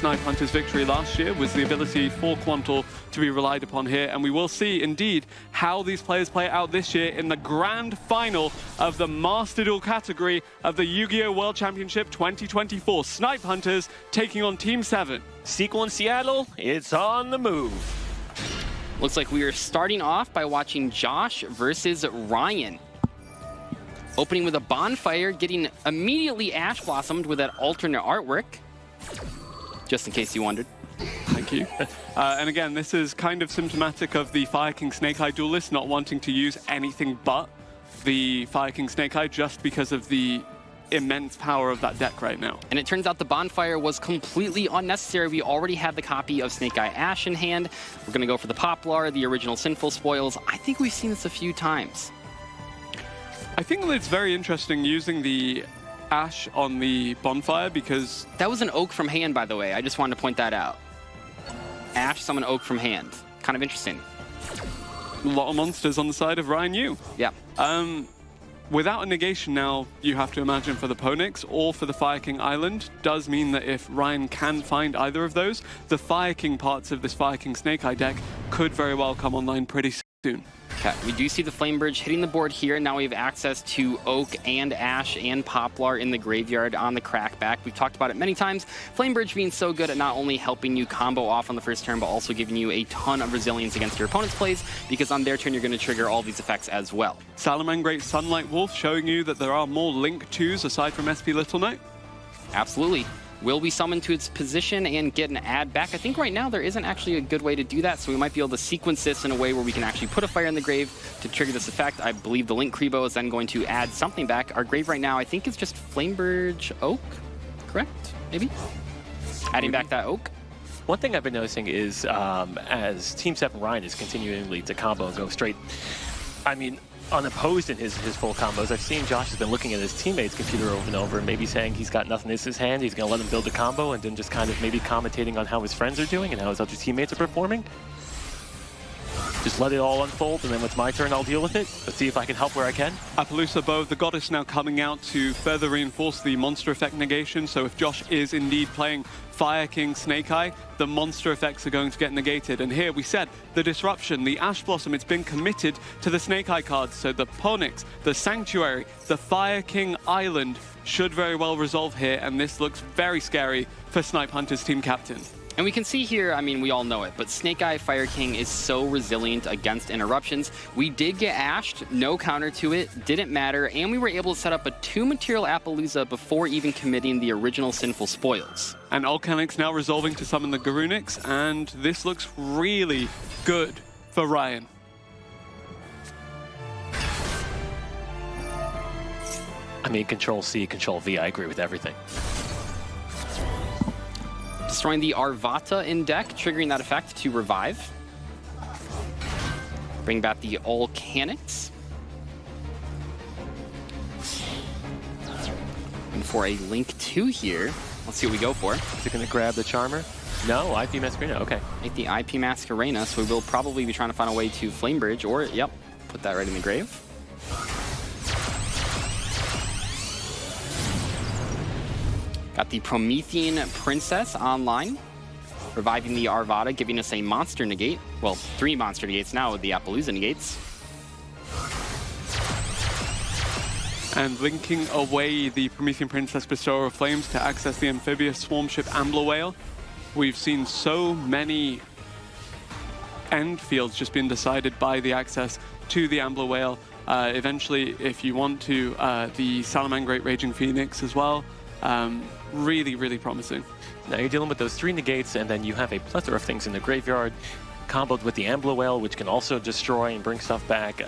Snipe Hunter's victory last year was the ability for Quantal to be relied upon here, and we will see indeed how these players play out this year in the grand final of the Master Duel category of the Yu-Gi-Oh! World Championship 2024. Snipe Hunters taking on Team 7. Sequel in Seattle, it's on the move. Looks like we are starting off by watching Josh versus Ryan. Opening with a bonfire, getting immediately Ash Blossomed with that alternate artwork. Just in case you wondered. Thank you. And again, this is kind of symptomatic of the Fire King Snake Eye duelist not wanting to use anything but the Fire King Snake Eye just because of the immense power of that deck right now. And it turns out the bonfire was completely unnecessary. We already had the copy of Snake Eye Ash in hand. We're going to go for the Poplar, the original Sinful Spoils. I think we've seen this a few times. I think that it's very interesting using the Ash on the bonfire because... That was an Oak from hand, by the way. I just wanted to point that out. Ash summon Oak from hand. Kind of interesting. A lot of monsters on the side of Ryan Yu. Yeah. Without a negation now, you have to imagine for the Ponix or for the Fire King Island, does mean that if Ryan can find either of those, the Fire King parts of this Fire King Snake Eye deck could very well come online pretty soon. Okay, we do see the Flame Bridge hitting the board here. Now we have access to Oak and Ash and Poplar in the graveyard on the crackback. We've talked about it many times. Flame Bridge being so good at not only helping you combo off on the first turn, but also giving you a ton of resilience against your opponent's plays, because on their turn you're going to trigger all these effects as well. Salamangreat Sunlight Wolf showing you that there are more Link 2s aside from SP Little Knight. Absolutely. Will be summoned to its position and get an add back. I think right now there isn't actually a good way to do that, so we might be able to sequence this in a way where we can actually put a fire in the grave to trigger this effect. I believe the Link Kribo is then going to add something back. Our grave right now, I think, is just Flamebridge Oak, correct? Maybe? Adding back that Oak. One thing I've been noticing is as Team 7 Ryan is continuing to combo and go straight, I mean, unopposed in his full combos. I've seen Josh has been looking at his teammates' computer over and over and maybe saying he's got nothing in his hand, he's going to let him build a combo, and then just kind of maybe commentating on how his friends are doing and how his other teammates are performing. Just let it all unfold, and then when it's my turn, I'll deal with it. Let's see if I can help where I can. Appaloosa Bow, the Goddess now coming out to further reinforce the monster effect negation. So if Josh is indeed playing Fire King Snake Eye, the monster effects are going to get negated. And here we said the Disruption, the Ash Blossom, it's been committed to the Snake Eye cards. So the Ponix, the Sanctuary, the Fire King Island should very well resolve here. And this looks very scary for Snipe Hunter's team captain. And we can see here, I mean, we all know it, but Snake Eye Fire King is so resilient against interruptions. We did get ashed, no counter to it, didn't matter, and we were able to set up a 2-material Appaloosa before even committing the original Sinful Spoils. And Ulcanix now resolving to summon the Garunix, and this looks really good for Ryan. I mean, Control-C, Control-V, I agree with everything. Destroying the Arvata in deck, triggering that effect to revive. Bring back the Ulcanix. And for a Link 2 here, let's see what we go for. Is it going to grab the Charmer? No, IP Masquerena, okay. Make the IP Masquerena, so we will probably be trying to find a way to Flame Bridge, or, yep, put that right in the grave. Got the Promethean Princess online, reviving the Arvata, giving us a monster negate. Well, 3 monster negates now with the Appaloosa negates. And linking away the Promethean Princess Bestower of Flames to access the amphibious swarm ship Ambler Whale. We've seen so many end fields just being decided by the access to the Ambler Whale. Eventually, if you want to, the Salamangreat Raging Phoenix as well. Really, really promising. Now you're dealing with those 3 negates, and then you have a plethora of things in the graveyard, comboed with the Ambler Whale, which can also destroy and bring stuff back.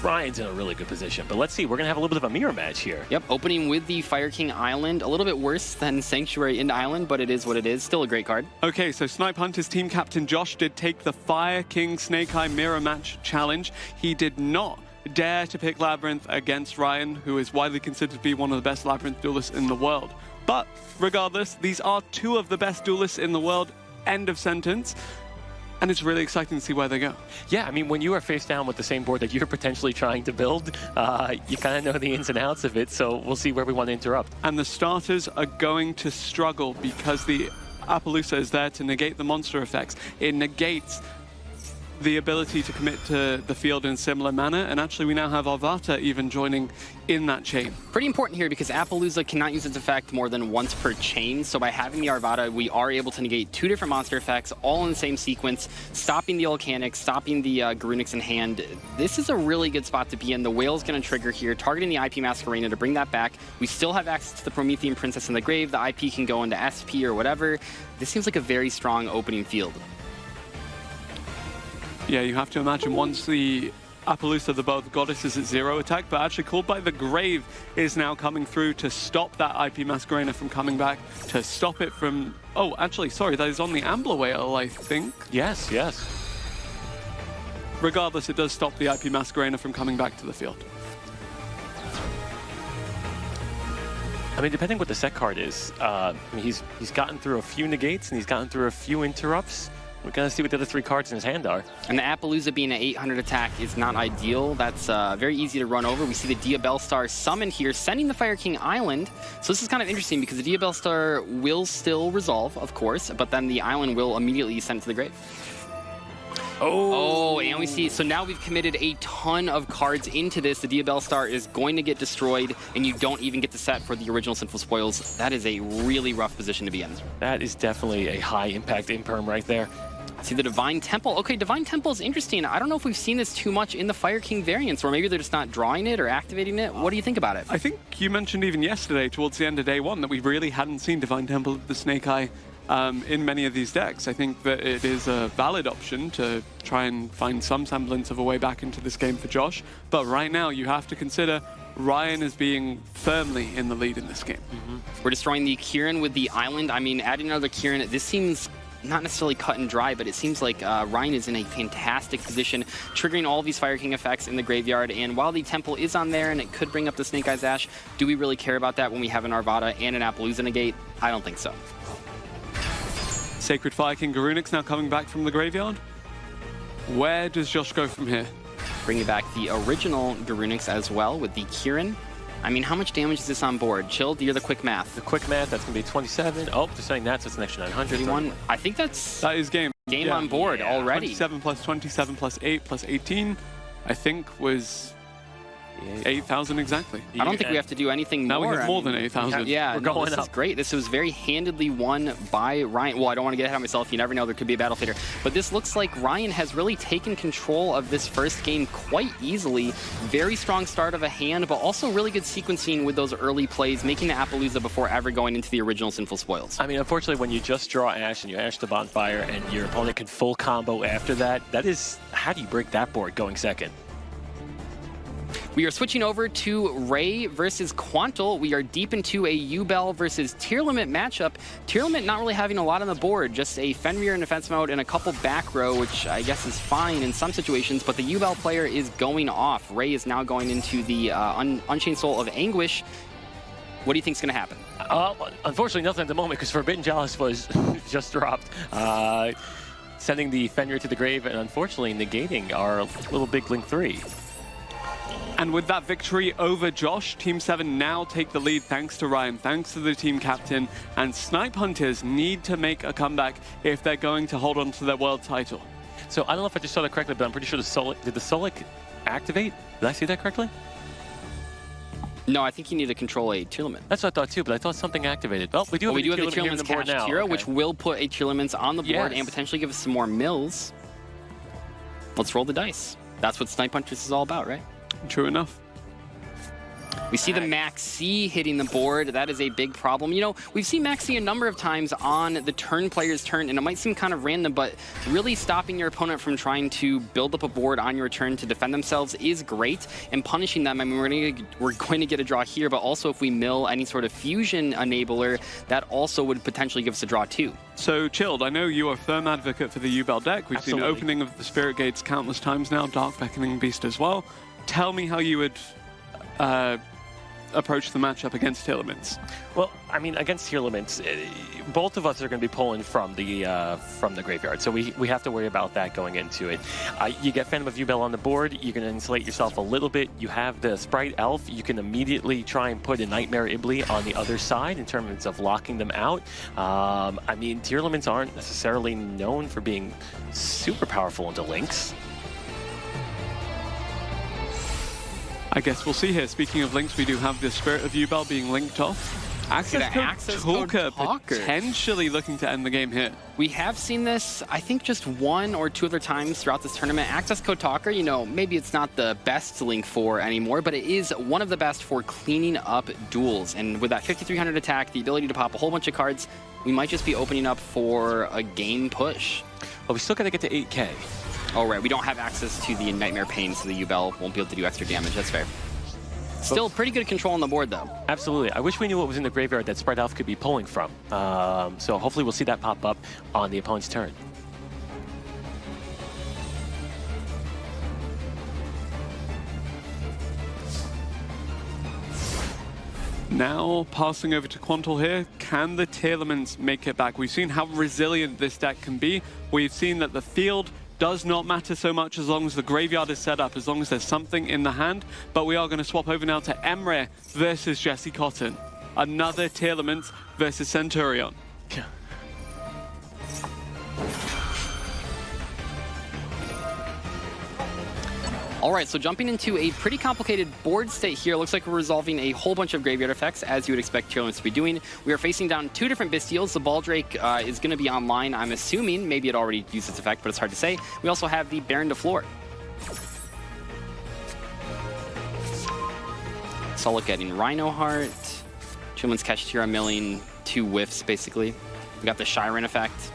Ryan's in a really good position, but let's see, we're going to have a little bit of a mirror match here. Yep, opening with the Fire King Island, a little bit worse than Sanctuary in Island, but it is what it is. Still a great card. Okay, so Snipe Hunter's team captain Josh did take the Fire King Snake Eye mirror match challenge. He did not dare to pick Labyrinth against Ryan, who is widely considered to be one of the best Labyrinth duelists in the world. But regardless, these are 2 of the best duelists in the world, end of sentence. And it's really exciting to see where they go. Yeah, I mean, when you are face down with the same board that you're potentially trying to build, you kind of know the ins and outs of it, so we'll see where we want to interrupt. And the starters are going to struggle because the Appaloosa is there to negate the monster effects. It negates the ability to commit to the field in a similar manner, and actually we now have Arvata even joining in that chain. Pretty important here because Appaloosa cannot use its effect more than once per chain, so by having the Arvata, we are able to negate 2 different monster effects all in the same sequence, stopping the Volcanic, stopping the Garunix in hand. This is a really good spot to be in. The Whale's going to trigger here, targeting the IP Masquerena to bring that back. We still have access to the Promethean Princess in the grave. The IP can go into SP or whatever. This seems like a very strong opening field. Yeah, you have to imagine once the Appaloosa, the both goddess, is at 0 attack, but actually called by the grave is now coming through to stop that IP Masquerena from coming back, to stop it from... Oh, actually, sorry, that is on the Ambler Whale, I think. Yes, yes. Regardless, it does stop the IP Masquerena from coming back to the field. I mean, depending what the set card is, I mean, he's gotten through a few negates and he's gotten through a few interrupts. We're going to see what the other 3 cards in his hand are. And the Appaloosa being an 800 attack is not ideal. That's very easy to run over. We see the Diabell Star summon here, sending the Fire King Island. So this is kind of interesting because the Diabell Star will still resolve, of course, but then the island will immediately send to the grave. Oh, and we see, so now we've committed a ton of cards into this. The Diabell Star is going to get destroyed, and you don't even get to set for the original Sinful Spoils. That is a really rough position to be in. That is definitely a high-impact imperm right there. See the Divine Temple. Okay, Divine Temple is interesting. I don't know if we've seen this too much in the Fire King variants, or maybe they're just not drawing it or activating it. What do you think about it? I think you mentioned even yesterday, towards the end of day 1, that we really hadn't seen Divine Temple of the Snake Eye in many of these decks. I think that it is a valid option to try and find some semblance of a way back into this game for Josh. But right now, you have to consider Ryan is being firmly in the lead in this game. We're destroying the Kieran with the island. I mean, adding another Kieran, this seems not necessarily cut and dry, but it seems like Ryan is in a fantastic position, triggering all of these Fire King effects in the graveyard. And while the Temple is on there and it could bring up the Snake Eyes Ash, do we really care about that when we have an Arvata and an Appaloosa negate? I don't think so. Sacred Fire King Garunix now coming back from the graveyard. Where does Josh go from here? Bringing back the original Garunix as well with the Kieran. I mean, how much damage is this on board? Chill, do the quick math. The quick math, that's going to be 27. Oh, they're saying that's an extra 900. 31. I think that is game. Game on board already. 27 plus 27 plus 8 plus 18, I think was 8,000 exactly. I don't think we have to do anything more. Now we have more than 8,000. Yeah, we're going this up. Is great. This was very handedly won by Ryan. Well, I don't want to get ahead of myself. You never know. There could be a battle fader. But this looks like Ryan has really taken control of this first game quite easily. Very strong start of a hand, but also really good sequencing with those early plays, making the Appaloosa before ever going into the original Sinful Spoils. I mean, unfortunately, when you just draw Ash and you Ash the Bonfire and your opponent can full combo after that, that is, how do you break that board going second? We are switching over to Ray versus Quantal. We are deep into a Yubel versus Tier Limit matchup. Tier Limit not really having a lot on the board, just a Fenrir in defense mode and a couple back row, which I guess is fine in some situations, but the Yubel player is going off. Ray is now going into the Unchained Soul of Anguish. What do you think is going to happen? Unfortunately, nothing at the moment because Forbidden Chalice was just dropped. Sending the Fenrir to the grave and unfortunately negating our little big Link 3. And with that victory over Josh, Team 7 now take the lead thanks to Ryan, thanks to the team captain. And Snipe Hunters need to make a comeback if they're going to hold on to their world title. So I don't know if I just saw that correctly, but I'm pretty sure did the Solic activate? Did I see that correctly? No, I think you need to control a Tier Limit. That's what I thought too, but I thought something activated. Oh, we do have the Tier Limits cast now. Tira, which will put a Tier Limits on the board and potentially give us some more mills. Let's roll the dice. That's what Snipe Hunters is all about, right? True enough. We see the Maxi hitting the board. That is a big problem. You know, we've seen Maxi a number of times on the turn player's turn, and it might seem kind of random, but really stopping your opponent from trying to build up a board on your turn to defend themselves is great, and punishing them, I mean, we're going to get a draw here, but also if we mill any sort of fusion enabler, that also would potentially give us a draw too. So, Chilled, I know you are a firm advocate for the Yubel deck. We've seen opening of the Spirit Gates countless times now, Dark Beckoning Beast as well. Tell me how you would approach the matchup against Telements? Well, I mean, against Telements, both of us are going to be pulling from the graveyard, so we have to worry about that going into it. You get Phantom of Yubel on the board, you can insulate yourself a little bit. You have the Sprite Elf, you can immediately try and put a Nightmare Ibli on the other side in terms of locking them out. I mean, Telements aren't necessarily known for being super powerful into links. I guess we'll see here. Speaking of links, we do have the Spirit of Yubel being linked off. Access code Talker potentially looking to end the game here. We have seen this, I think, just 1 or 2 other times throughout this tournament. Access code Talker, you know, maybe it's not the best link for anymore, but it is one of the best for cleaning up duels. And with that 5300 attack, the ability to pop a whole bunch of cards, we might just be opening up for a game push. Well, we still got to get to 8K. Oh, right. We don't have access to the Nightmare Pain, so the Yubel won't be able to do extra damage. That's fair. Still pretty good control on the board, though. Absolutely. I wish we knew what was in the graveyard that Sprite Elf could be pulling from. So hopefully we'll see that pop up on the opponent's turn. Now, passing over to Quantal here, can the Telements make it back? We've seen how resilient this deck can be. We've seen that the field does not matter so much as long as the graveyard is set up, as long as there's something in the hand. But we are going to swap over now to Emre versus Jesse Cotton. Another Telements versus Centurion. Yeah. All right, so jumping into a pretty complicated board state here. Looks like we're resolving a whole bunch of graveyard effects, as you would expect Telements to be doing. We are facing down 2 different Bystials. The Baldrake is going to be online, I'm assuming. Maybe it already used its effect, but it's hard to say. We also have the Baron de Flor. So I'll look at Rhino Heart, Chillman's Kashtira milling, 2 whiffs, basically. We got the Shiren effect.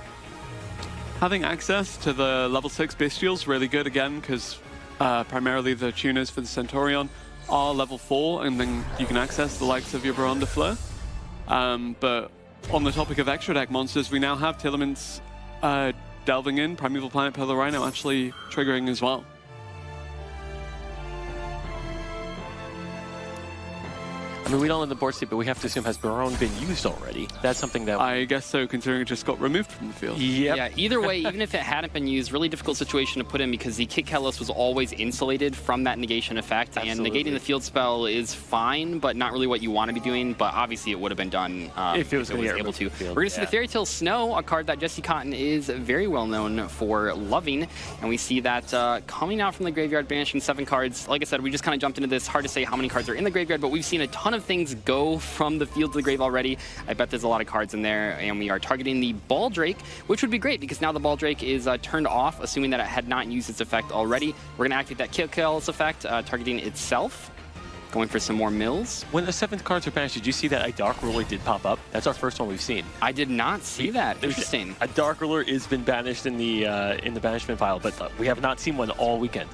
Having access to the level 6 Bystials, really good again, because primarily the tuners for the Centurion are level 4, and then you can access the likes of your Baron de Fleur. But on the topic of extra deck monsters, we now have Telements delving in, Primeval Planet Polar Rhino actually triggering as well. I mean, we don't know the board state, but we have to assume has Baron been used already? That's something that... I guess so, considering it just got removed from the field. Yep. Yeah, either way, even if it hadn't been used, really difficult situation to put in because the Kit Kelos was always insulated from that negation effect. Absolutely. And negating the field spell is fine, but not really what you want to be doing. But obviously it would have been done if it was able to. Field, We're going to see the Fairy Tale Snow, a card that Jesse Cotton is very well known for loving. And we see that coming out from the graveyard, banishing 7 cards. Like I said, we just kind of jumped into this. Hard to say how many cards are in the graveyard, but we've seen a ton of things go from the field to the grave already. I bet there's a lot of cards in there, and we are targeting the Baldrake, which would be great because now the Baldrake is turned off, assuming that it had not used its effect already. We're going to activate that Kit Kelos effect, targeting itself, going for some more mills. When the 7th cards are banished, did you see that a Dark Ruler did pop up? That's our first one we've seen. I did not see that. Interesting. A Dark Ruler has been banished in the banishment file, but we have not seen one all weekend.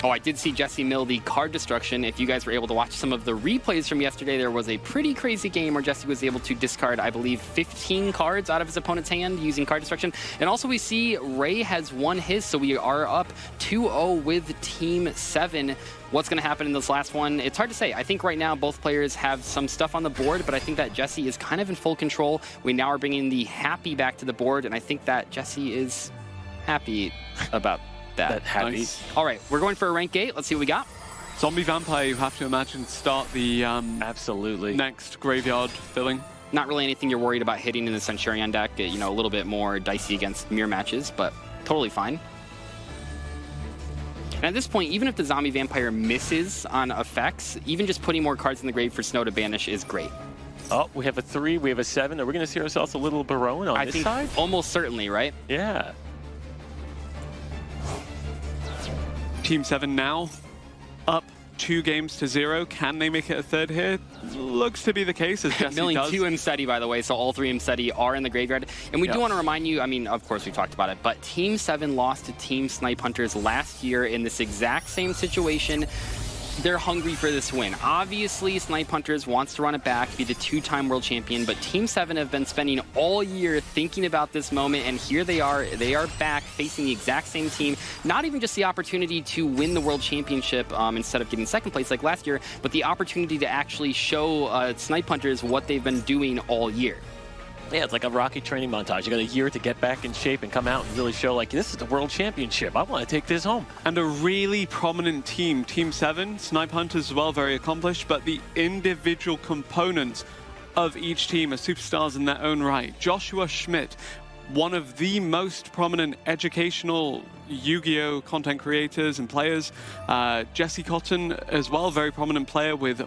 Oh, I did see Jesse mill the card destruction. If you guys were able to watch some of the replays from yesterday, there was a pretty crazy game where Jesse was able to discard, I believe, 15 cards out of his opponent's hand using card destruction. And also we see Ray has won his, so we are up 2-0 with Team 7. What's going to happen in this last one? It's hard to say. I think right now both players have some stuff on the board, but I think that Jesse is kind of in full control. We now are bringing the happy back to the board, and I think that Jesse is happy about that. Happy. Nice. All right, we're going for a rank gate. Let's see what we got. Zombie Vampire, you have to imagine, start the Absolutely. next graveyard filling. Not really anything you're worried about hitting in the Centurion deck. You know, a little bit more dicey against mirror matches, but totally fine. And at this point, even if the Zombie Vampire misses on effects, even just putting more cards in the grave for Snow to banish is great. Oh, we have a 3, we have a 7. Are we going to see ourselves a little Baron on this side? Almost certainly, right? Yeah. Team 7 now up 2-0. Can they make it a third here? Looks to be the case, as Jesse Milling does. 2 Imseti, by the way, so all 3 Imseti are in the graveyard. And we do want to remind you, I mean, of course we talked about it, but Team 7 lost to Team Snipe Hunters last year in this exact same situation. they're hungry for this win. Obviously, Snipe Hunters wants to run it back, be the 2-time world champion, but Team 7 have been spending all year thinking about this moment, and here they are back facing the exact same team. Not even just the opportunity to win the world championship instead of getting second place like last year, but the opportunity to actually show Snipe Hunters what they've been doing all year. Yeah, it's like a Rocky training montage. You got a year to get back in shape and come out and really show, like, this is the world championship. I want to take this home. And a really prominent team, Team 7, Snipe Hunters as well, very accomplished, but the individual components of each team are superstars in their own right. Joshua Schmidt, one of the most prominent educational Yu-Gi-Oh content creators and players. Jesse Cotton as well, very prominent player, with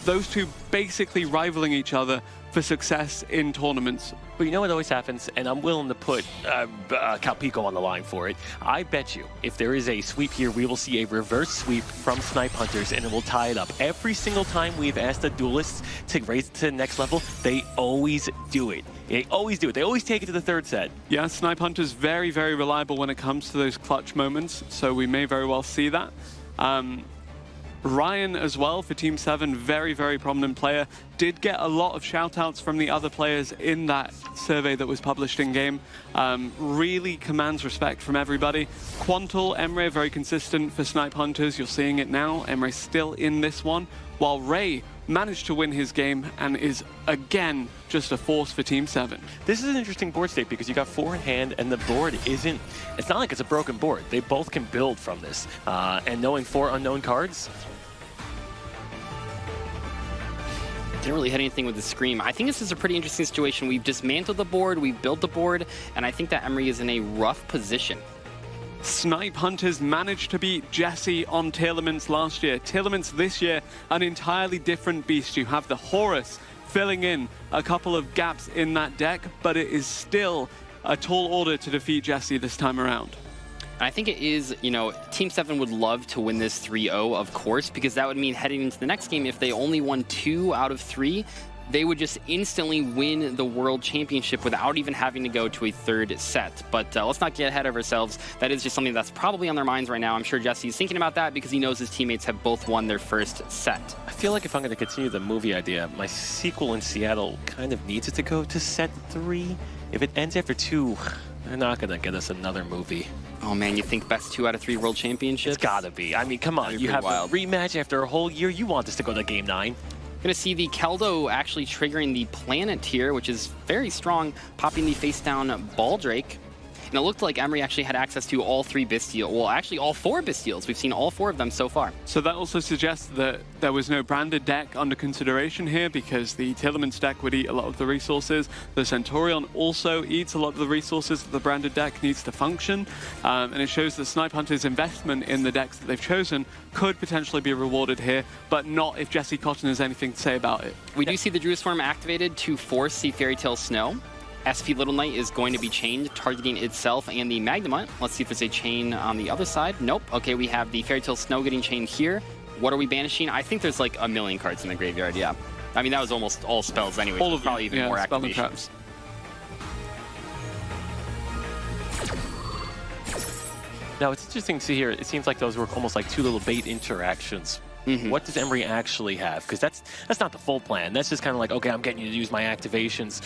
those two basically rivaling each other for success in tournaments. But you know what always happens, and I'm willing to put Calpico on the line for it. I bet you, if there is a sweep here, we will see a reverse sweep from Snipe Hunters, and it will tie it up. Every single time we've asked the duelists to raise it to the next level, they always do it. They always do it. They always take it to the third set. Yeah, Snipe Hunters very, very reliable when it comes to those clutch moments, so we may very well see that. Ryan as well for Team 7, very, very prominent player. Did get a lot of shout-outs from the other players in that survey that was published in-game. Really commands respect from everybody. Quantal, Emre, very consistent for Snipe Hunters. You're seeing it now. Emre still in this one, while Ray managed to win his game and is, again, just a force for Team 7. This is an interesting board state because you got 4 in hand and the board isn't, it's not like it's a broken board. They both can build from this. And knowing 4 unknown cards, didn't really hit anything with the Scream. I think this is a pretty interesting situation. We've dismantled the board, we've built the board, and I think that Emery is in a rough position. Snipe Hunters managed to beat Jesse on Telements last year. Telements this year, an entirely different beast. You have the Horus filling in a couple of gaps in that deck, but it is still a tall order to defeat Jesse this time around. And I think it is, you know, Team 7 would love to win this 3-0, of course, because that would mean heading into the next game, if they only won 2 out of 3, they would just instantly win the World Championship without even having to go to a third set. But let's not get ahead of ourselves. That is just something that's probably on their minds right now. I'm sure Jesse's thinking about that because he knows his teammates have both won their first set. I feel like if I'm going to continue the movie idea, my sequel in Seattle kind of needs it to go to set 3. If it ends after 2, they're not going to get us another movie. Oh man, you think best 2 out of 3 World Championships? It's got to be. I mean, come on. You have a rematch after a whole year. You want this to go to Game 9. Going to see the Keldo actually triggering the Planeteer, which is very strong, popping the face down Baldrake. And it looked like Emery actually had access to all 3 Bestials. Well, actually all 4 Bestials. We've seen all 4 of them so far. So that also suggests that there was no branded deck under consideration here because the Telements deck would eat a lot of the resources. The Centurion also eats a lot of the resources that the branded deck needs to function. And it shows that Snipe Hunter's investment in the decks that they've chosen could potentially be rewarded here, but not if Jesse Cotton has anything to say about it. We do see the Druid Swarm activated to force the Fairy Tale Snow. SP Little Knight is going to be chained, targeting itself and the Magnemite. Let's see if there's a chain on the other side. Nope. Okay, we have the Fairy Tale Snow getting chained here. What are we banishing? I think there's like a million cards in the graveyard, yeah. I mean, that was almost all spells anyway. All of probably even more activations. Traps. Now, it's interesting to see here. It seems like those were almost like 2 little bait interactions. What does Emery actually have? Because that's not the full plan. That's just kind of like, okay, I'm getting you to use my activations.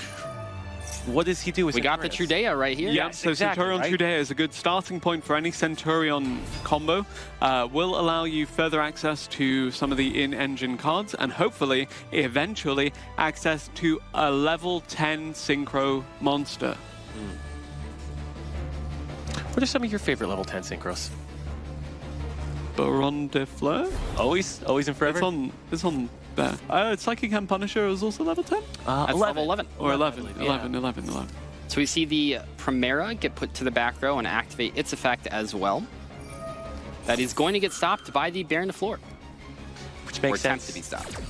What does he do with We got the Trudea right here. Yeah, so exactly, Centurion right? Trudea is a good starting point for any Centurion combo. Will allow you further access to some of the in-engine cards and hopefully, eventually, access to a level 10 Synchro monster. What are some of your favorite level 10 Synchros? Baron de Fleur? Always in forever? It's on there. Psychic Hand Punisher is also level 10? That's level 11. Or 11. Yeah. 11. So we see the Primera get put to the back row and activate its effect as well. That is going to get stopped by the Baron de Fleur. Which makes sense. To be stopped.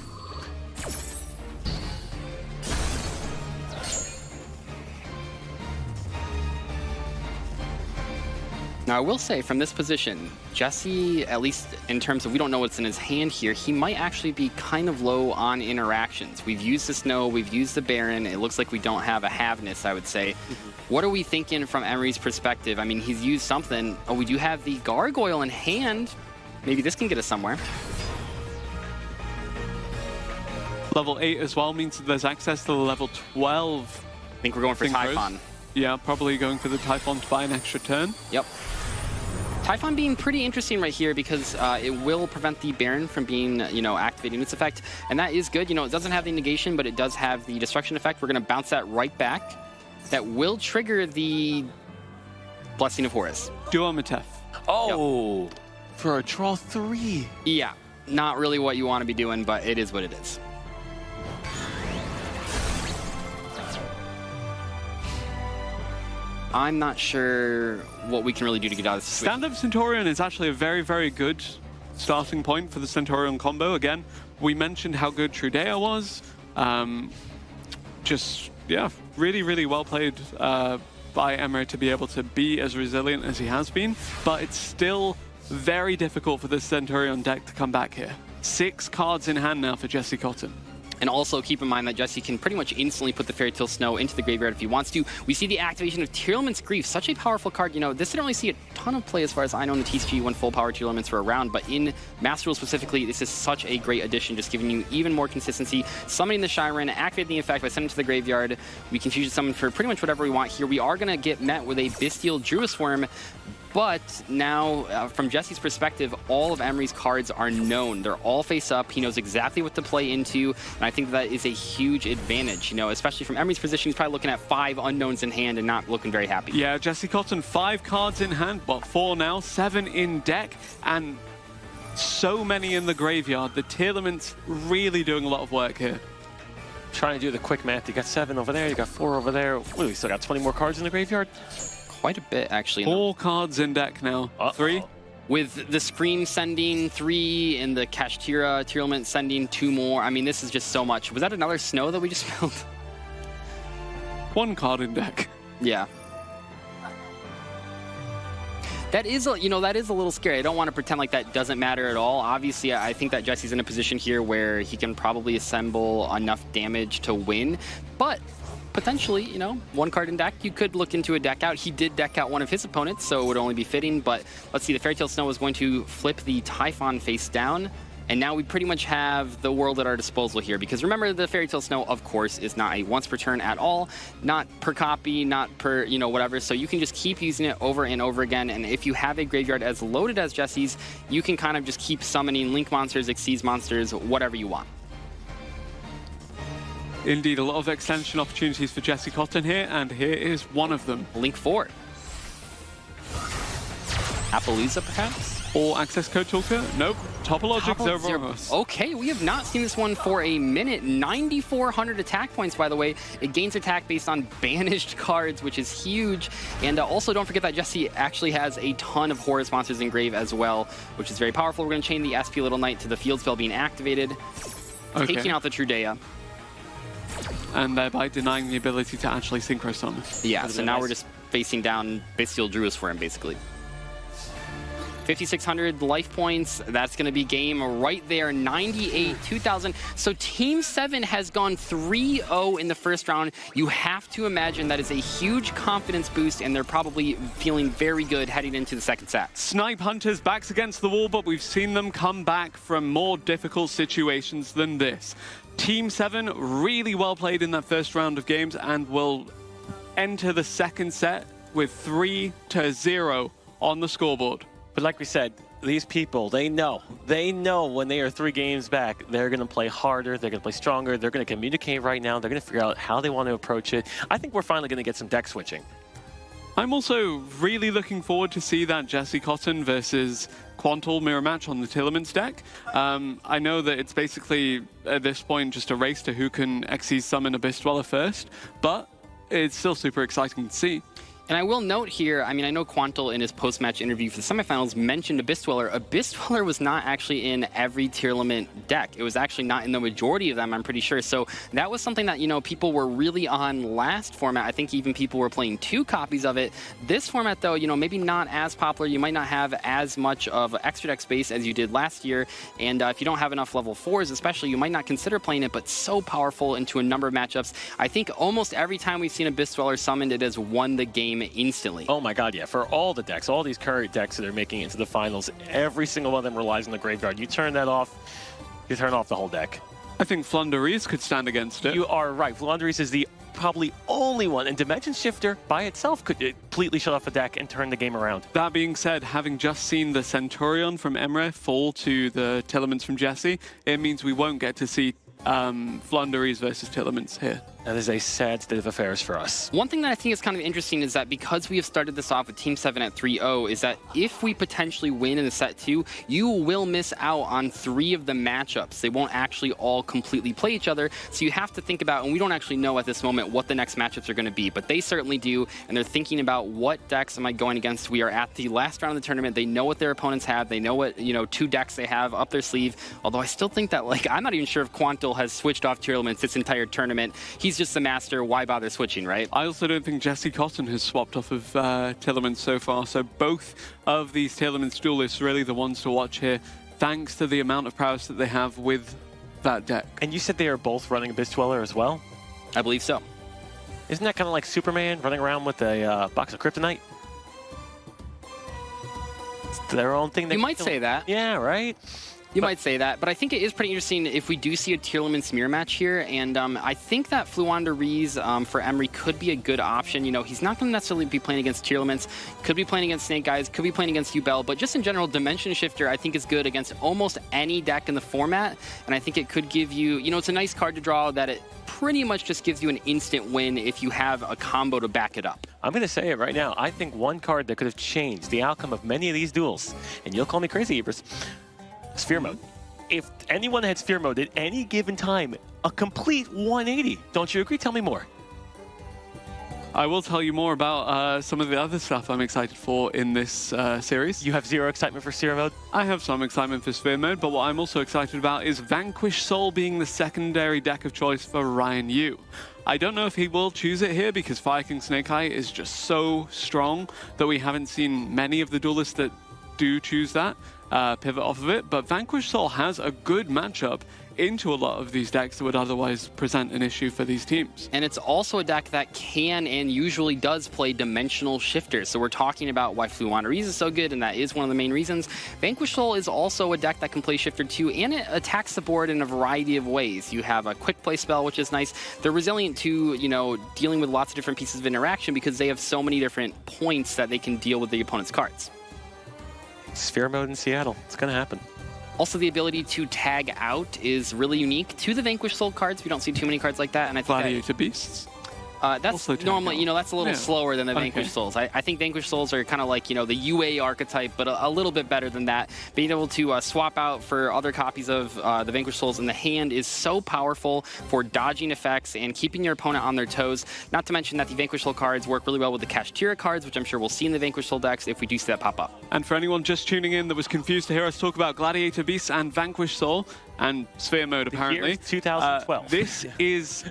Now, I will say, from this position, Jesse, at least in terms of we don't know what's in his hand here, he might actually be kind of low on interactions. We've used the Snow, we've used the Baron. It looks like we don't have a Haveness, I would say. What are we thinking from Emery's perspective? I mean, he's used something. Oh, we do have the Gargoyle in hand. Maybe this can get us somewhere. Level 8 as well means that there's access to the level 12. I think we're going for Synchros. Typhon. Yeah, probably going for the Typhon to buy an extra turn. Yep. Typhon being pretty interesting right here because it will prevent the Baron from being, activating its effect. And that is good. It doesn't have the negation, but it does have the destruction effect. We're going to bounce that right back. That will trigger the Blessing of Horus. Duo Matef. Oh, yep. For a draw 3. Yeah, not really what you want to be doing, but it is what it is. I'm not sure what we can really do to get out of this situation. Stand-up Centurion is actually a very, very good starting point for the Centurion combo. Again, we mentioned how good Trudea was. Really, really well played by Emre to be able to be as resilient as he has been. But it's still very difficult for this Centurion deck to come back here. 6 cards in hand now for Jesse Cotton. And also keep in mind that Jesse can pretty much instantly put the Fairy Tale Snow into the graveyard if he wants to. We see the activation of Tearlament's Grief, such a powerful card. This didn't really see a ton of play as far as I know in the TCG when full power Tearlaments were around, but in Master Duel specifically, this is such a great addition, just giving you even more consistency. Summoning the Shyren, activating the effect by sending it to the graveyard. We can fusion summon for pretty much whatever we want here. We are going to get met with a Bestial Druisworm. But now, from Jesse's perspective, all of Emery's cards are known. They're all face up. He knows exactly what to play into, and I think that is a huge advantage, especially from Emery's position. He's probably looking at 5 unknowns in hand and not looking very happy. Yeah, Jesse Cotton, 5 cards in hand, but 4 now, 7 in deck, and so many in the graveyard. The Tearlament's really doing a lot of work here. Trying to do the quick math. You got 7 over there, you got 4 over there. What do we still got? 20 more cards in the graveyard? Quite a bit, actually. 4 cards in deck now. 3. With the Scream sending 3 and the Kashtira Tearlament sending 2 more. I mean, this is just so much. Was that another snow that we just spilled? 1 card in deck. Yeah. That is, that is a little scary. I don't want to pretend like that doesn't matter at all. Obviously, I think that Jesse's in a position here where he can probably assemble enough damage to win. But potentially, 1 card in deck, you could look into a deck out. He did deck out one of his opponents, so it would only be fitting. But let's see, the Fairy Tale Snow is going to flip the Typhon face down. And now we pretty much have the world at our disposal here. Because remember, the Fairy Tale Snow, of course, is not a once per turn at all. Not per copy, not per, whatever. So you can just keep using it over and over again. And if you have a graveyard as loaded as Jesse's, you can kind of just keep summoning Link monsters, Xyz monsters, whatever you want. Indeed, a lot of extension opportunities for Jesse Cotton here, and here is one of them. Link 4. Appaloosa, perhaps? Or Access Code Talker? Nope. Topologic Zerberus. Okay, we have not seen this one for a minute. 9,400 attack points, by the way. It gains attack based on banished cards, which is huge. And also, don't forget that Jesse actually has a ton of Horus monsters in grave as well, which is very powerful. We're going to chain the SP Little Knight to the field spell being activated, taking out the Trudea. And thereby denying the ability to actually Synchro Summon. Yeah, so now we're just facing down Bestial Druis for him, basically. 5,600 life points. That's going to be game right there. 98, 2,000. So Team 7 has gone 3-0 in the first round. You have to imagine that is a huge confidence boost, and they're probably feeling very good heading into the second set. Snipe Hunters backs against the wall, but we've seen them come back from more difficult situations than this. Team 7 really well played in that first round of games and will enter the second set with 3-0 on the scoreboard. But like we said, these people, they know when they are 3 games back, they're going to play harder, they're going to play stronger, they're going to communicate right now, they're going to figure out how they want to approach it. I think we're finally going to get some deck switching. I'm also really looking forward to see that Jesse Cotton versus Quantal mirror match on the Tearlament's deck. I know that it's basically, at this point, just a race to who can Xyz summon Abyss Dweller first, but it's still super exciting to see. And I will note here, I mean, I know Quantal in his post-match interview for the semifinals mentioned Abyss Dweller. Abyss Dweller was not actually in every Tearlament deck. It was actually not in the majority of them, I'm pretty sure. So that was something that, people were really on last format. I think even people were playing 2 copies of it. This format, though, maybe not as popular. You might not have as much of extra deck space as you did last year. And if you don't have enough level 4s, especially, you might not consider playing it, but so powerful into a number of matchups. I think almost every time we've seen Abyss Dweller summoned, it has won the game instantly. Oh my god, yeah. For all the decks, all these current decks that are making it into the finals, every single one of them relies on the graveyard. You turn that off, you turn off the whole deck. I think Flunderies could stand against it. You are right. Flunderies is the probably only one, and Dimension Shifter by itself could completely shut off a deck and turn the game around. That being said, having just seen the Centurion from Emre fall to the Tillemans from Jesse, it means we won't get to see Flunderies versus Tillemans here. That is a sad state of affairs for us. One thing that I think is kind of interesting is that because we have started this off with Team 7 at 3-0, is that if we potentially win in the set 2, you will miss out on 3 of the matchups. They won't actually all completely play each other, so you have to think about, and we don't actually know at this moment what the next matchups are going to be, but they certainly do, and they're thinking about what decks am I going against. We are at the last round of the tournament. They know what their opponents have. They know what, 2 decks they have up their sleeve, although I still think that, I'm not even sure if Quantil has switched off tier elements this entire tournament. He's just the master. Why bother switching, right? I also don't think Jesse Cotton has swapped off of Tillemans so far, so both of these Tillemans duelists are really the ones to watch here, thanks to the amount of prowess that they have with that deck. And you said they are both running Abyss Dweller as well? I believe so. Isn't that kind of like Superman running around with a box of kryptonite? It's their own thing. You might say that. Yeah, right? You might say that, but I think it is pretty interesting if we do see a Tierlemans mirror match here, and I think that Fluander-Rees for Emery could be a good option. He's not going to necessarily be playing against Tierlemans, could be playing against Snake Eyes, could be playing against Yubel, but just in general, Dimension Shifter I think is good against almost any deck in the format, and I think it could give you, it's a nice card to draw that it pretty much just gives you an instant win if you have a combo to back it up. I'm going to say it right now. I think one card that could have changed the outcome of many of these duels, and you'll call me crazy, Ibris, Sphere Mode. If anyone had Sphere Mode at any given time, a complete 180. Don't you agree? Tell me more. I will tell you more about some of the other stuff I'm excited for in this series. You have zero excitement for Sphere Mode? I have some excitement for Sphere Mode, but what I'm also excited about is Vanquish Soul being the secondary deck of choice for Ryan Yu. I don't know if he will choose it here because Fire King Snake Eye is just so strong that we haven't seen many of the duelists that do choose that. Pivot off of it, but Vanquish Soul has a good matchup into a lot of these decks that would otherwise present an issue for these teams. And it's also a deck that can and usually does play dimensional shifters. So we're talking about why Fluander-Rees is so good, and that is one of the main reasons. Vanquish Soul is also a deck that can play shifter too, and it attacks the board in a variety of ways. You have a quick play spell, which is nice. They're resilient to, dealing with lots of different pieces of interaction because they have so many different points that they can deal with the opponent's cards. Sphere Mode in Seattle. It's going to happen. Also, the ability to tag out is really unique to the Vanquish Soul cards. We don't see too many cards like that, and I think Gladiator Beasts. That's normally, that's a little slower than the Vanquish Souls. I think Vanquish Souls are kind of like, the UA archetype, but a little bit better than that. Being able to swap out for other copies of the Vanquish Souls in the hand is so powerful for dodging effects and keeping your opponent on their toes. Not to mention that the Vanquish Soul cards work really well with the Kashtira cards, which I'm sure we'll see in the Vanquish Soul decks if we do see that pop up. And for anyone just tuning in that was confused to hear us talk about Gladiator Beasts and Vanquish Soul and Sphere Mode, apparently. The year 2012. This is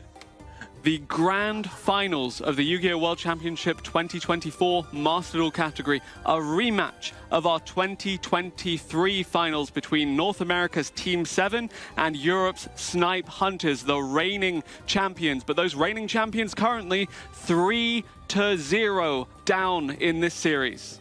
the grand finals of the Yu-Gi-Oh! World Championship 2024 Master Duel category, a rematch of our 2023 finals between North America's Team 7 and Europe's Snipe Hunters, the reigning champions. But those reigning champions currently 3-0 down in this series.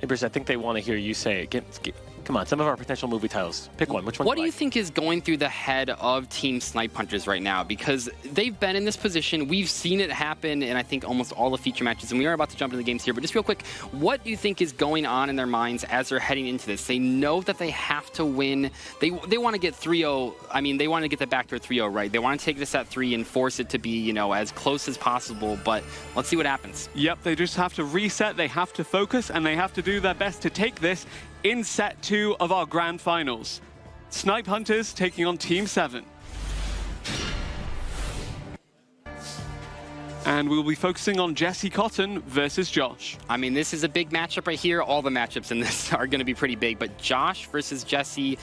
Ibris, I think they want to hear you say it. Come on, some of our potential movie titles. Pick one. Which one? What do you think is going through the head of Team Snipe Hunters right now? Because they've been in this position. We've seen it happen in, I think, almost all the feature matches. And we are about to jump into the games here. But just real quick, what do you think is going on in their minds as they're heading into this? They know that they have to win. They want to get 3-0. I mean, they want to get that back to a 3-0, right? They want to take this at 3 and force it to be, as close as possible. But let's see what happens. Yep, they just have to reset. They have to focus. And they have to do their best to take this in set 2 of our grand finals. Snipe Hunters taking on Team 7. And we'll be focusing on Jesse Cotton versus Josh. I mean, this is a big matchup right here. All the matchups in this are going to be pretty big, but Josh versus Jesse,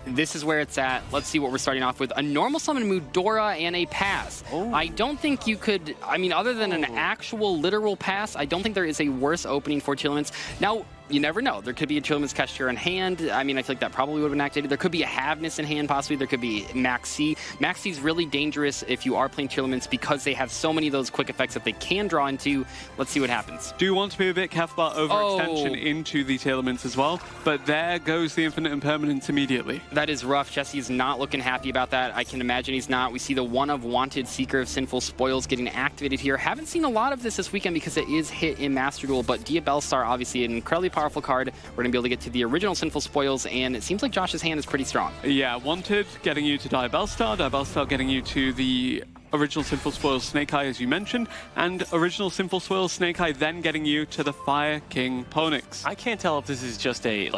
this is where it's at. Let's see what we're starting off with. A normal summon Mudora and a pass. I don't think you could, other than an actual literal pass, I don't think there is a worse opening for Tillemans. Now, you never know. There could be a Chillman's Cashier in hand. I mean, I feel like that probably would have been activated. There could be a Havness in hand, possibly. There could be Maxi. Maxi's really dangerous if you are playing Chillman's because they have so many of those quick effects that they can draw into. Let's see what happens. Do want to be a bit careful about overextension into the Tailments as well, but there goes the Infinite Impermanence immediately. That is rough. Jesse's not looking happy about that. I can imagine he's not. We see the one of Wanted Seeker of Sinful Spoils getting activated here. Haven't seen a lot of this weekend because it is hit in Master Duel, but Diabellstar, obviously an incredibly powerful card. We're going to be able to get to the original Sinful Spoils, and it seems like Josh's hand is pretty strong. Yeah, Wanted getting you to Diabellstar, Diabellstar getting you to the original Sinful Spoils Snake Eye, as you mentioned, and original Sinful Spoils Snake Eye then getting you to the Fire King Ponix. I can't tell if this is just a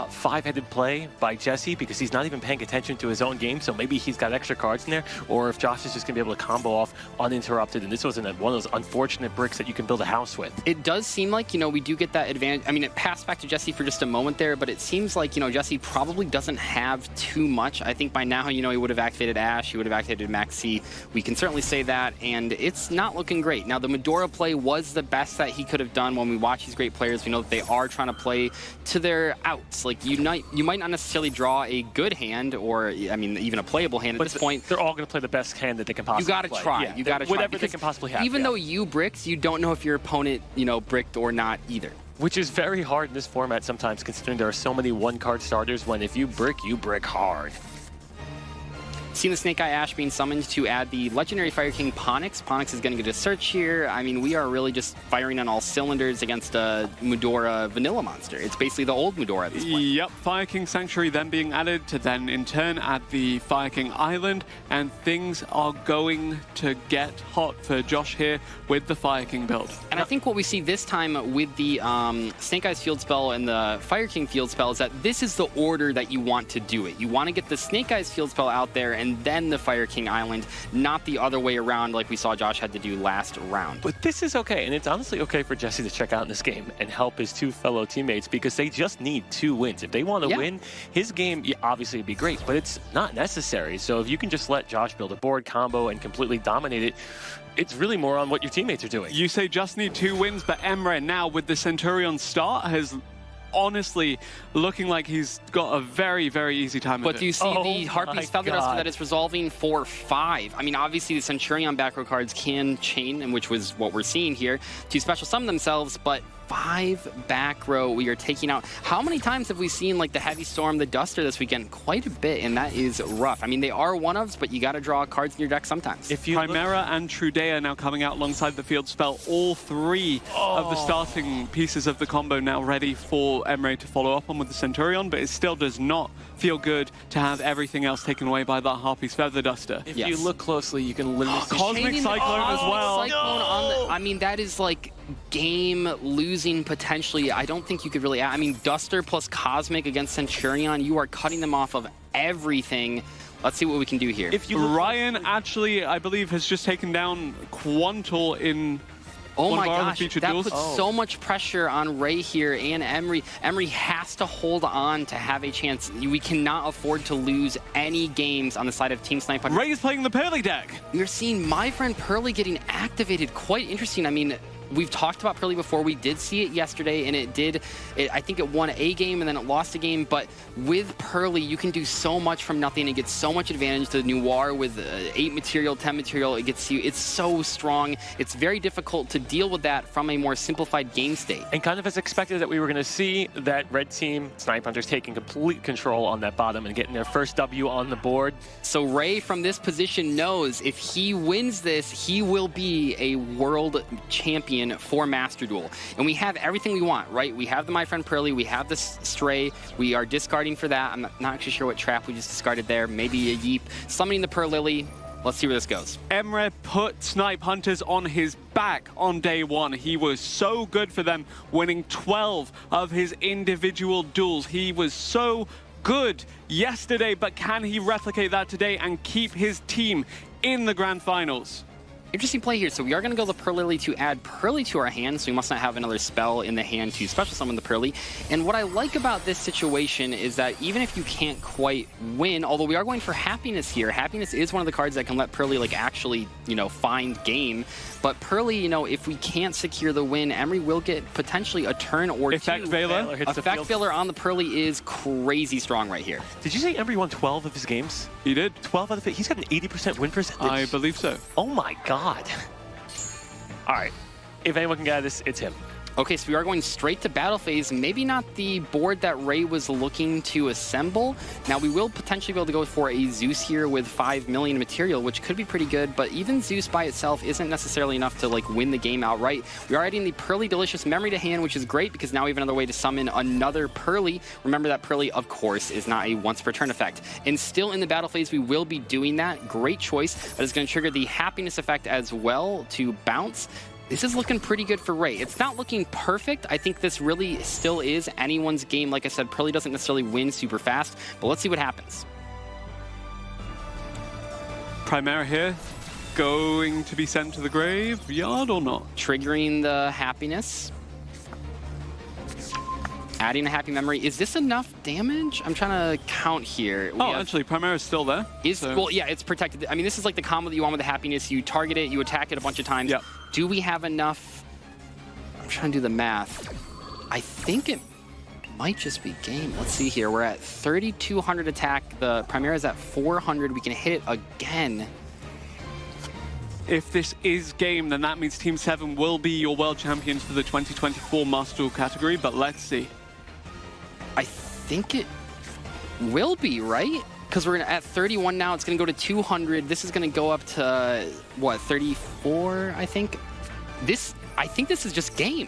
five-headed play by Jesse because he's not even paying attention to his own game, so maybe he's got extra cards in there, or if Josh is just going to be able to combo off uninterrupted, and this wasn't one of those unfortunate bricks that you can build a house with. It does seem like, we do get that advantage. I mean, it passed back to Jesse for just a moment there, but it seems like, Jesse probably doesn't have too much. I think by now, he would have activated Ash, he would have activated Maxi. We can certainly say that, and it's not looking great. Now, the Medora play was the best that he could have done. When we watch these great players, we know that they are trying to play to their outs. Like, you might not necessarily draw a good hand, or, I mean, even a playable hand at this point. They're all going to play the best hand that they can possibly play. You got to try. Yeah, you got to try. Whatever they can possibly have. Even though you bricks, you don't know if your opponent, bricked or not either. Which is very hard in this format sometimes, considering there are so many one-card starters when if you brick hard. Seeing the Snake Eye Ash being summoned to add the legendary Fire King Ponix. Ponix is going to get a search here. I mean, we are really just firing on all cylinders against a Mudora vanilla monster. It's basically the old Mudora at this point. Yep, Fire King Sanctuary then being added to then in turn add the Fire King Island, and things are going to get hot for Josh here with the Fire King build. And I think what we see this time with the Snake Eyes field spell and the Fire King field spell is that this is the order that you want to do it. You want to get the Snake Eyes field spell out there and then the Fire King Island, not the other way around like we saw Josh had to do last round. But this is okay, and it's honestly okay for Jesse to check out in this game and help his two fellow teammates because they just need 2 wins. If they want to win, his game obviously would be great, but it's not necessary. So if you can just let Josh build a board combo and completely dominate it, it's really more on what your teammates are doing. You say just need 2 wins, but Emre now with the Centurion start has honestly looking like he's got a very, very easy time But do you see the Harpy's Feather Duster that is resolving for 5? I mean, obviously the Centurion back row cards can chain, and which was what we're seeing here, to special summon themselves, but 5 back row we are taking out. How many times have we seen like the Heavy Storm, the Duster this weekend? Quite a bit, and that is rough. I mean, they are one-ofs, but you got to draw cards in your deck sometimes. If you Chimera and Trudea now coming out alongside the field spell, all 3 of the starting pieces of the combo now ready for Emre to follow up on with the Centurion, but it still does not feel good to have everything else taken away by that Harpy's Feather Duster. If you look closely, you can literally see Cosmic Cyclone as well. Cyclone on the, I mean, that is like game losing potentially. I don't think you could really, I mean, Duster plus Cosmic against Centurion, you are cutting them off of everything. Let's see what we can do here. If you Ryan actually, I believe, has just taken down Quantal in Oh my gosh, that puts so much pressure on Ray here and Emery. Emery has to hold on to have a chance. We cannot afford to lose any games on the side of Team Snipe. Ray's playing the Pearly deck. We're seeing my friend Pearly getting activated. Quite interesting. I mean, we've talked about Pearly before. We did see it yesterday, and I think it won a game and then it lost a game. But with Pearly, you can do so much from nothing and get so much advantage. The Noir with 8 material, 10 material, it gets you. It's so strong. It's very difficult to deal with that from a more simplified game state. And kind of as expected that we were going to see that red team, Snipe Hunters, taking complete control on that bottom and getting their first W on the board. So Ray from this position knows if he wins this, he will be a world champion for Master Duel. And we have everything we want, right? We have the My Friend Pearly, we have the Stray, we are discarding for that. I'm not actually sure what trap we just discarded there. Maybe a Yeep. Summoning the Pearl Lily. Let's see where this goes. Emre put Snipe Hunters on his back on day 1. He was so good for them, winning 12 of his individual duels. He was so good yesterday, but can he replicate that today and keep his team in the grand finals? Interesting play here. So we are going to go the Pearly to add Pearly to our hand, so we must not have another spell in the hand to special summon the Pearly. And what I like about this situation is that even if you can't quite win, although we are going for Happiness here, Happiness is one of the cards that can let Pearly like actually, you know, find game. But Pearly, you know, if we can't secure the win, Emery will get potentially a turn or Effect two. Veiler. Effect Veiler on the Pearly is crazy strong right here. Did you say Emery won 12 of his games? He did. 12 out of it. He's got an 80% win percentage. I believe so. Oh my god. All right. If anyone can get this, it's him. Okay, so we are going straight to battle phase. Maybe not the board that Ray was looking to assemble. Now, we will potentially be able to go for a Zeus here with 5 million material, which could be pretty good, but even Zeus by itself isn't necessarily enough to like win the game outright. We are adding the Pearly Delicious Memory to hand, which is great because now we have another way to summon another Pearly. Remember that Pearly, of course, is not a once per turn effect. And still in the battle phase, we will be doing that. Great choice. That is going to trigger the Happiness effect as well to bounce. This is looking pretty good for Ray. It's not looking perfect. I think this really still is anyone's game. Like I said, Pearly doesn't necessarily win super fast, but let's see what happens. Primera here, going to be sent to the graveyard or not? Triggering the Happiness. Adding a Happy Memory. Is this enough damage? I'm trying to count here. Actually, Primera's still there. Well, yeah, it's protected. I mean, this is like the combo that you want with the Happiness. You target it, you attack it a bunch of times. Yep. Do we have enough? I'm trying to do the math. I think it might just be game. Let's see here. We're at 3,200 attack. The Primera is at 400. We can hit it again. If this is game, then that means Team 7 will be your world champions for the 2024 Master Duel category, but let's see. I think it will be, right? Because we're at 31 now. It's going to go to 200. This is going to go up to, what, 34, I think? I think this is just game.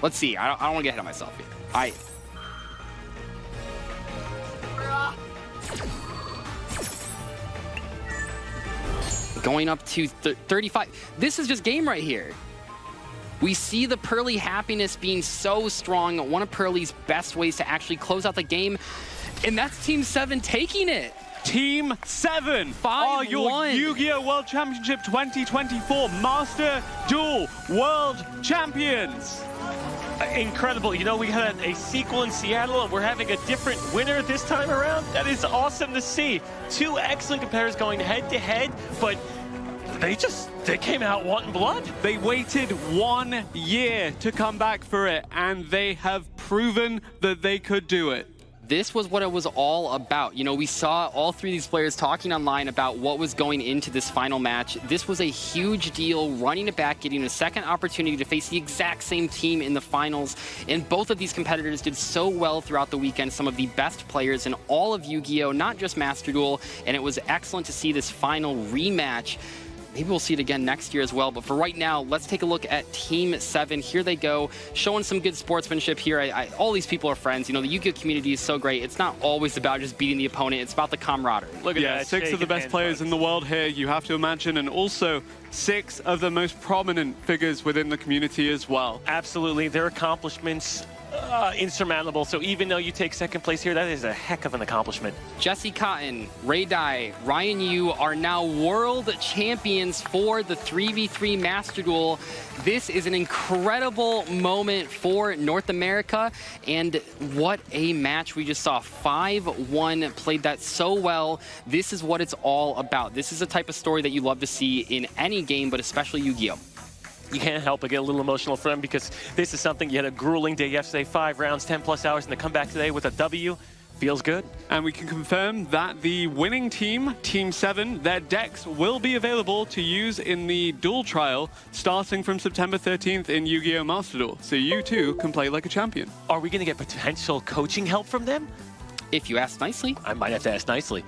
Let's see. I don't want to get ahead of myself here. Going up to 35. This is just game right here. We see the Pearly Happiness being so strong, one of Pearly's best ways to actually close out the game, and that's Team 7 taking it. Team 7 are your Yu-Gi-Oh! World Championship 2024 Master Duel World Champions. Incredible. You know, we had a sequel in Seattle, and we're having a different winner this time around. That is awesome to see. Two excellent competitors going head-to-head, but they came out wanting blood. They waited 1 year to come back for it, and they have proven that they could do it. This was what it was all about. You know, we saw all three of these players talking online about what was going into this final match. This was a huge deal, running it back, getting a second opportunity to face the exact same team in the finals. And both of these competitors did so well throughout the weekend, some of the best players in all of Yu-Gi-Oh!, not just Master Duel. And it was excellent to see this final rematch. Maybe we'll see it again next year as well. But for right now, let's take a look at Team 7. Here they go, showing some good sportsmanship here. All these people are friends. You know, the Yu-Gi-Oh! Community is so great. It's not always about just beating the opponent. It's about the camaraderie. Look at that. 6 of the best players in the world here, you have to imagine, and also 6 of the most prominent figures within the community as well. Absolutely. Their accomplishments insurmountable. So even though you take second place here, that is a heck of an accomplishment. Jesse Cotton, Ray Dai, Ryan Yu are now world champions for the 3v3 Master Duel. This is an incredible moment for North America, and what a match we just saw. 5-1, played that so well. This is what it's all about. This is the type of story that you love to see in any game, but especially Yu-Gi-Oh! You can't help but get a little emotional for him because this is something, you had a grueling day yesterday, 5 rounds, 10+ hours, and to come back today with a W feels good. And we can confirm that the winning team, Team 7, their decks will be available to use in the duel trial starting from September 13th in Yu-Gi-Oh! Master Duel. So you too can play like a champion. Are we going to get potential coaching help from them? If you ask nicely. I might have to ask nicely.